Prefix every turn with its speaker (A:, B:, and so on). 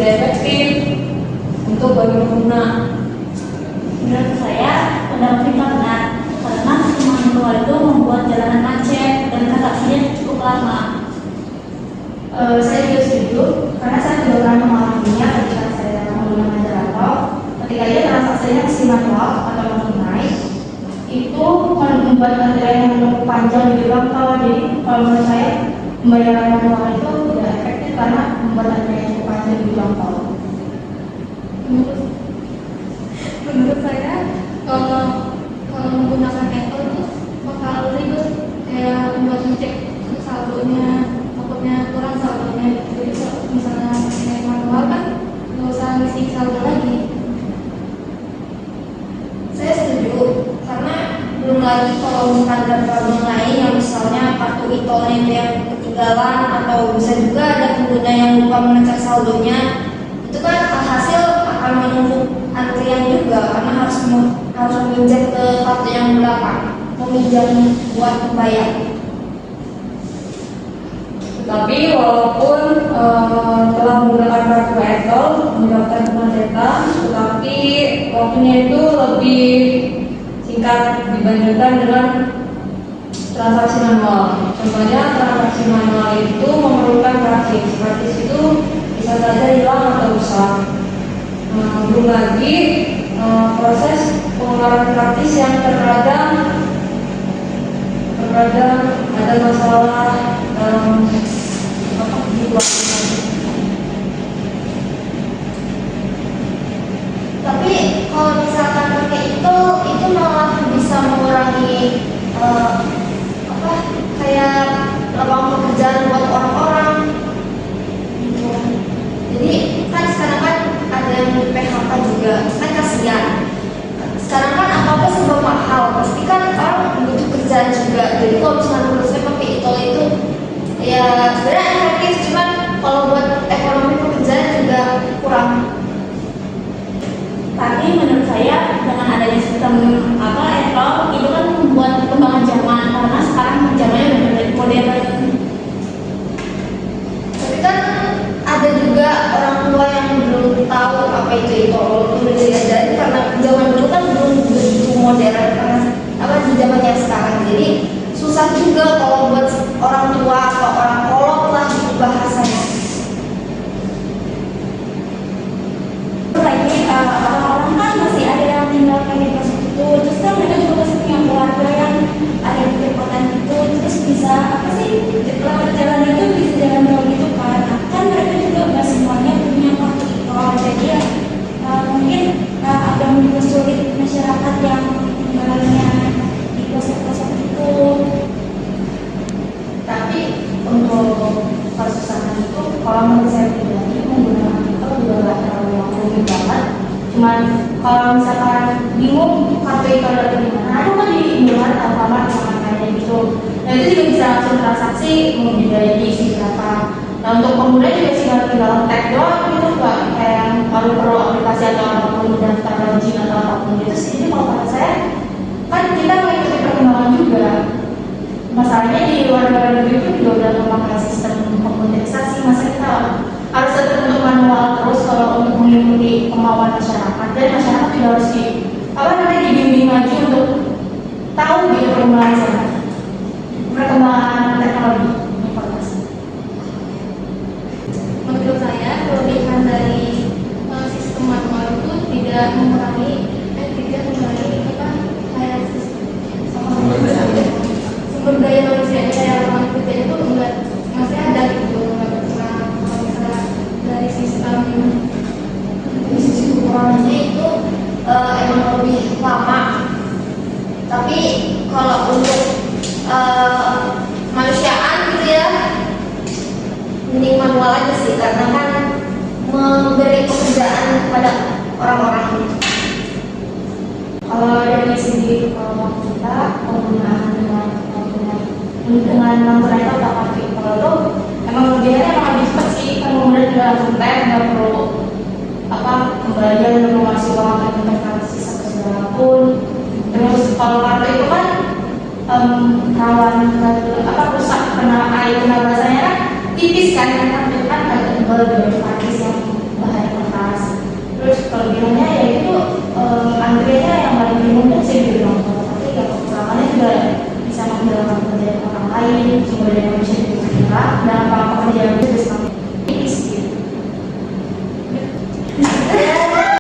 A: tidak efektif untuk bagi pengguna.
B: Menurut saya, pendapat kita benar karena sistem manual itu membuat jalanan macet dan transaksinya cukup lama.
C: Saya juga setuju karena saya juga pernah mengalaminya ketika saya menggunakan jalan tol. Ketika dia transaksinya masih manual atau non tunai, itu membuat antrian yang cukup panjang di gerbang tol. Jadi kalau menurut saya pembayaran manual itu tidak efektif karena membuat antrian yang cukup panjang di gerbang tol.
D: Menurut saya kalau menggunakan e-tol itu bakal ribet, kayak buat ngecek saldonya, takutnya kurang saldonya. Jadi kalau misalnya pakai manual kan nggak usah ngisi saldo lagi.
E: Saya setuju karena belum lagi kalau misalkan ada problem lain yang misalnya kartu e-tolnya itu yang ketinggalan atau bisa juga ada pengguna yang lupa mengecek saldonya, itu kan hasil akan menumpuk antrian juga karena harus meminjam ke kartu yang belakang, meminjam buat membayar.
A: Tapi walaupun telah menggunakan kartu e-tol menyebabkan kemacetan, tetapi waktunya itu lebih singkat dibandingkan dengan transaksi manual. Contohnya transaksi manual itu memerlukan praktis. Praktis itu bisa saja hilang atau rusak. Belum lagi proses pengeluaran praktis yang terkadang ada masalah dalam
E: Tapi kalau misalkan pakai itu malah bisa mengurangi kayak lapangan pekerjaan buat orang-orang gitu. Jadi kan sekarang kan ada yang di PHK juga, kan kasihan. Sekarang kan apa-apa serba mahal, pasti kan orang butuh kerjaan juga. Jadi kalau misalnya menurut saya pakai e-tol itu ya sebenarnya efektif, cuman kalau buat ekonomi pekerjaan juga kurang.
B: Tapi menurut saya dengan adanya sistem e-tol itu kan membuat perkembangan zaman karena sekarang zamannya udah modern.
E: Tapi kan ada juga orang tua yang belum tahu apa itu e-tol, walaupun udah diajarin karena zaman dulu kan belum begitu modern karena di zamannya sekarang. Jadi susah juga kalau buat orang tua atau orang kolot lah gitu bahasanya.
B: Lagi orang-orang kan masih ada yang tinggalkan di pos itu, terus kan mereka juga masih punya keluarga yang ada di perkotaan itu, terus bisa lewat jalan itu bisa jalan tol gitu kan. Kan mereka juga nggak semuanya punya kartu e-tol, jadi ya mungkin agak mempersulit masyarakat yang tinggalnya di pos-pos itu.
C: Tapi untuk kesusahan itu kalau menurut saya pribadi menggunakan e-tol juga nggak terlalu rumit banget. Cuman kalau misalkan bingung kartu e-tol ada di mana, aku kan di Indomaret atau Alfamart kayak gitu. Nah itu juga bisa langsung transaksi mau diisi berapa. Nah untuk pengguna juga tinggal tag doang gitu, nggak kayak yang perlu aplikasi atau apapun daftar login atau apapun gitu sih. Jadi kalau kata saya kan kita mengikuti perkembangan juga. Masalahnya di luar negeri itu juga udah memakai sistem komputerisasi, masa kita harus tetap untuk manual terus kalau untuk mengikuti kemauan masyarakat, dan masyarakat juga harus dibimbing maju untuk tahu gitu perkembangan teknologi informasi.
D: Menurut saya kelebihan dari sistem manual itu tidak mengurangi kayak sumber daya manusia kayak lapangan kerja itu enggak, masih ada gitu, nggak berkurang. Kalau misalnya dari sistem
E: Kurangnya itu emang lebih lama. Tapi kalau untuk manusiaan gitu ya, mending manual aja sih karena kan memberi pekerjaan kepada orang-orang.
C: Kalau dari segi kalau kita penggunaan dengan menggunakan atau pakai e-tol itu emang biasanya emang lebih cepat sih, kan kemudian tinggal langsung tag, nggak perlu kembalian untuk ngasih uang atau investasi atau segala pun. Terus kalau kartu itu kan rawan rusak kena air, kena basahnya kan tipis kan, karena itu kan agak tebal dari pakis yang bahaya sumber daya